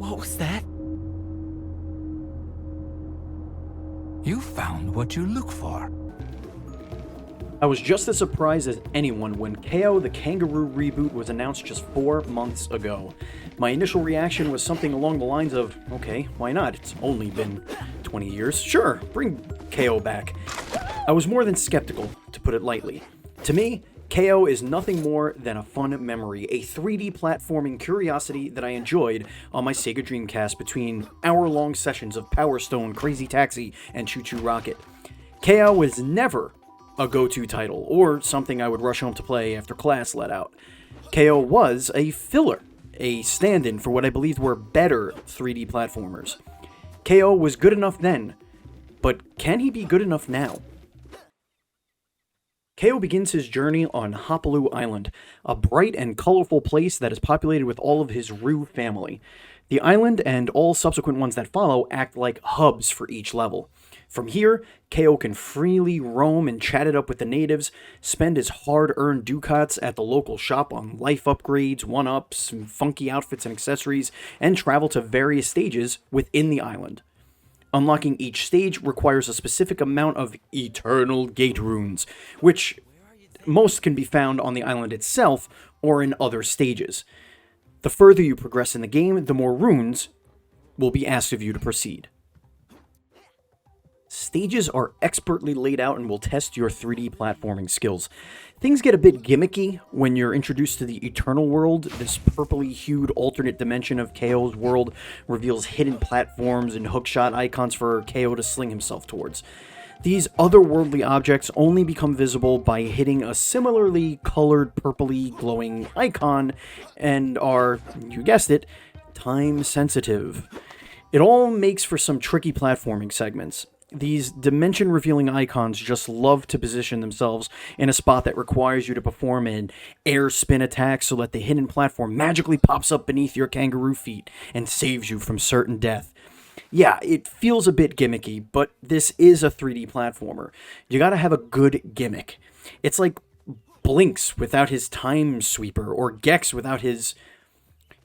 What was that? You found what you look for. I was just as surprised as anyone when Kao the Kangaroo reboot was announced just 4 months ago. My initial reaction was something along the lines of, okay, why not? It's only been 20 years. Sure, bring Kao back. I was more than skeptical, to put it lightly. To me, Kao is nothing more than a fun memory, a 3D platforming curiosity that I enjoyed on my Sega Dreamcast between hour-long sessions of Power Stone, Crazy Taxi, and Choo Choo Rocket. Kao was never a go-to title, or something I would rush home to play after class let out. Kao was a filler, a stand-in for what I believed were better 3D platformers. Kao was good enough then, but can he be good enough now? Kao begins his journey on Hapaloo Island, a bright and colorful place that is populated with all of his Roo family. The island and all subsequent ones that follow act like hubs for each level. From here, Kao can freely roam and chat it up with the natives, spend his hard-earned ducats at the local shop on life upgrades, one-ups, funky outfits and accessories, and travel to various stages within the island. Unlocking each stage requires a specific amount of eternal gate runes, which most can be found on the island itself or in other stages. The further you progress in the game, the more runes will be asked of you to proceed. Stages are expertly laid out and will test your 3D platforming skills. Things get a bit gimmicky when you're introduced to the Eternal World. This purpley hued alternate dimension of Kao's world reveals hidden platforms and hookshot icons for Kao to sling himself towards. These otherworldly objects only become visible by hitting a similarly colored purpley glowing icon and are, you guessed it, time sensitive. It all makes for some tricky platforming segments. These dimension-revealing icons just love to position themselves in a spot that requires you to perform an air spin attack so that the hidden platform magically pops up beneath your kangaroo feet and saves you from certain death. Yeah, it feels a bit gimmicky, but this is a 3D platformer. You gotta have a good gimmick. It's like Blinks without his time sweeper, or Gex without his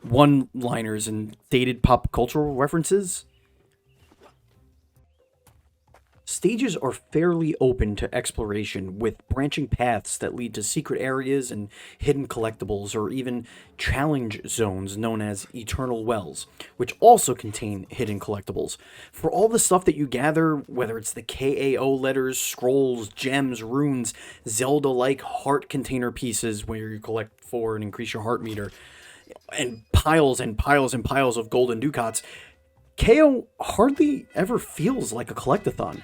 one-liners and dated pop cultural references. Stages are fairly open to exploration, with branching paths that lead to secret areas and hidden collectibles, or even challenge zones known as Eternal Wells, which also contain hidden collectibles. For all the stuff that you gather, whether it's the KAO letters, scrolls, gems, runes, Zelda-like heart container pieces where you collect 4 and increase your heart meter, and piles and piles and piles of golden ducats, Kao hardly ever feels like a collectathon.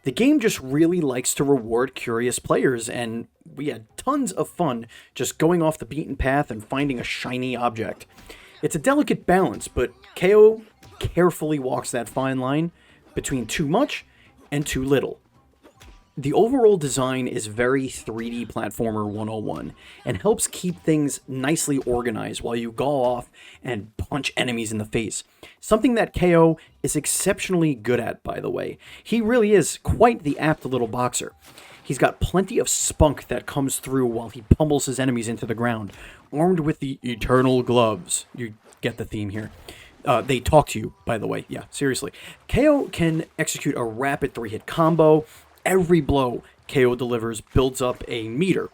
The game just really likes to reward curious players, and we had tons of fun just going off the beaten path and finding a shiny object. It's a delicate balance, but Kao carefully walks that fine line between too much and too little. The overall design is very 3D Platformer 101 and helps keep things nicely organized while you go off and punch enemies in the face. Something that Kao is exceptionally good at, by the way. He really is quite the apt little boxer. He's got plenty of spunk that comes through while he pummels his enemies into the ground, armed with the Eternal Gloves. You get the theme here. They talk to you, by the way. Yeah, seriously. Kao can execute a rapid 3-hit combo. Every blow Kao delivers builds up a meter,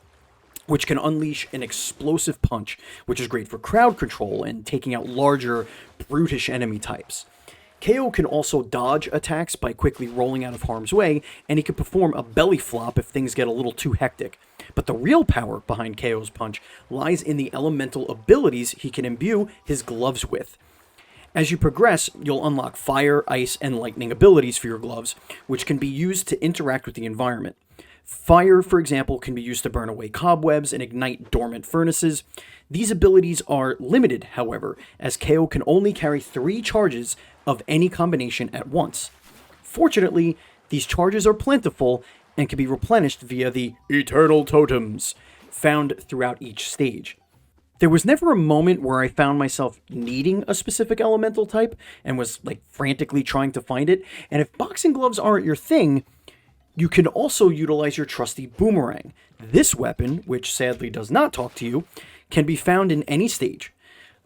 which can unleash an explosive punch, which is great for crowd control and taking out larger, brutish enemy types. Kao can also dodge attacks by quickly rolling out of harm's way, and he can perform a belly flop if things get a little too hectic. But the real power behind Kao's punch lies in the elemental abilities he can imbue his gloves with. As you progress, you'll unlock fire, ice, and lightning abilities for your gloves, which can be used to interact with the environment. Fire, for example, can be used to burn away cobwebs and ignite dormant furnaces. These abilities are limited, however, as Kao can only carry 3 charges of any combination at once. Fortunately, these charges are plentiful and can be replenished via the Eternal Totems found throughout each stage. There was never a moment where I found myself needing a specific elemental type and was frantically trying to find it. And if boxing gloves aren't your thing, you can also utilize your trusty boomerang. This weapon, which sadly does not talk to you, can be found in any stage.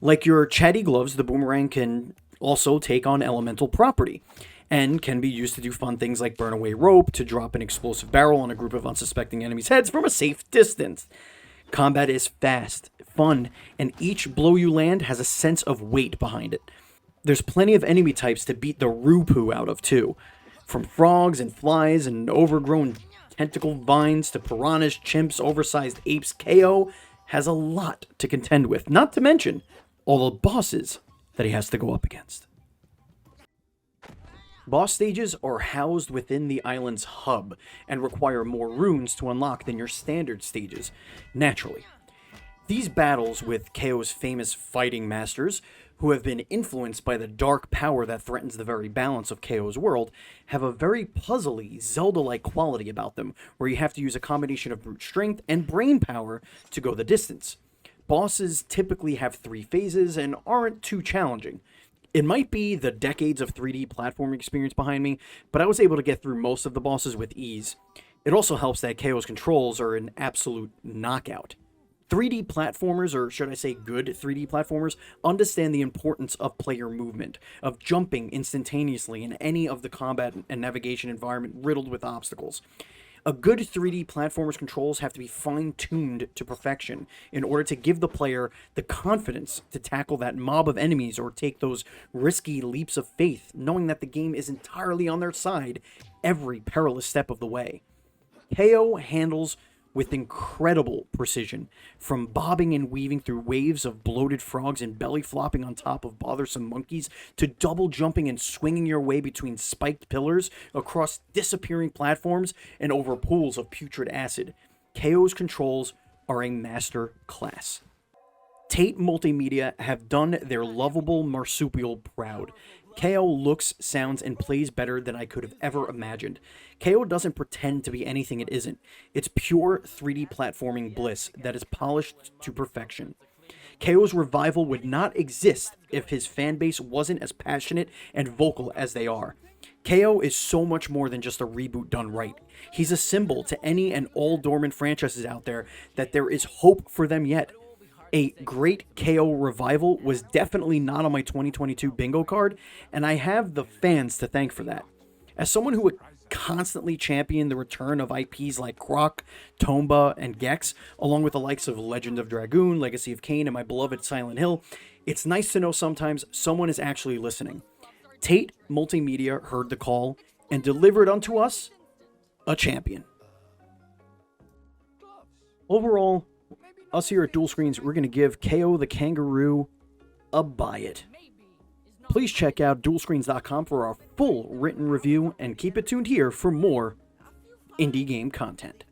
Like your chatty gloves, the boomerang can also take on elemental property and can be used to do fun things like burn away rope, to drop an explosive barrel on a group of unsuspecting enemies' heads from a safe distance. Combat is fast, fun, and each blow you land has a sense of weight behind it. There's plenty of enemy types to beat the roo-poo out of, too. From frogs and flies and overgrown tentacle vines to piranhas, chimps, oversized apes, KO has a lot to contend with, not to mention all the bosses that he has to go up against. Boss stages are housed within the island's hub and require more runes to unlock than your standard stages, naturally. These battles with KO's famous fighting masters, who have been influenced by the dark power that threatens the very balance of KO's world, have a very puzzly, Zelda-like quality about them, where you have to use a combination of brute strength and brain power to go the distance. Bosses typically have 3 phases and aren't too challenging. It might be the decades of 3D platforming experience behind me, but I was able to get through most of the bosses with ease. It also helps that KO's controls are an absolute knockout. 3D platformers, or should I say good 3D platformers, understand the importance of player movement, of jumping instantaneously in any of the combat and navigation environment riddled with obstacles. A good 3D platformer's controls have to be fine-tuned to perfection in order to give the player the confidence to tackle that mob of enemies or take those risky leaps of faith, knowing that the game is entirely on their side every perilous step of the way. KO handles with incredible precision, from bobbing and weaving through waves of bloated frogs and belly flopping on top of bothersome monkeys, to double jumping and swinging your way between spiked pillars, across disappearing platforms, and over pools of putrid acid. KO's controls are a master class. Tate Multimedia have done their lovable marsupial proud. KO looks, sounds, and plays better than I could have ever imagined. KO doesn't pretend to be anything it isn't. It's pure 3D platforming bliss that is polished to perfection. KO's Revival would not exist if his fanbase wasn't as passionate and vocal as they are. KO is so much more than just a reboot done right. He's a symbol to any and all dormant franchises out there that there is hope for them yet. A Great Kao Revival was definitely not on my 2022 bingo card, and I have the fans to thank for that. As someone who would constantly champion the return of IPs like Croc, Tomba, and Gex, along with the likes of Legend of Dragoon, Legacy of Kain, and my beloved Silent Hill, it's nice to know sometimes someone is actually listening. Tate Multimedia heard the call and delivered unto us a champion. Overall, us here at Dual Screens, we're going to give Kao the Kangaroo a buy it. Please check out dualscreens.com for our full written review, and keep it tuned here for more indie game content.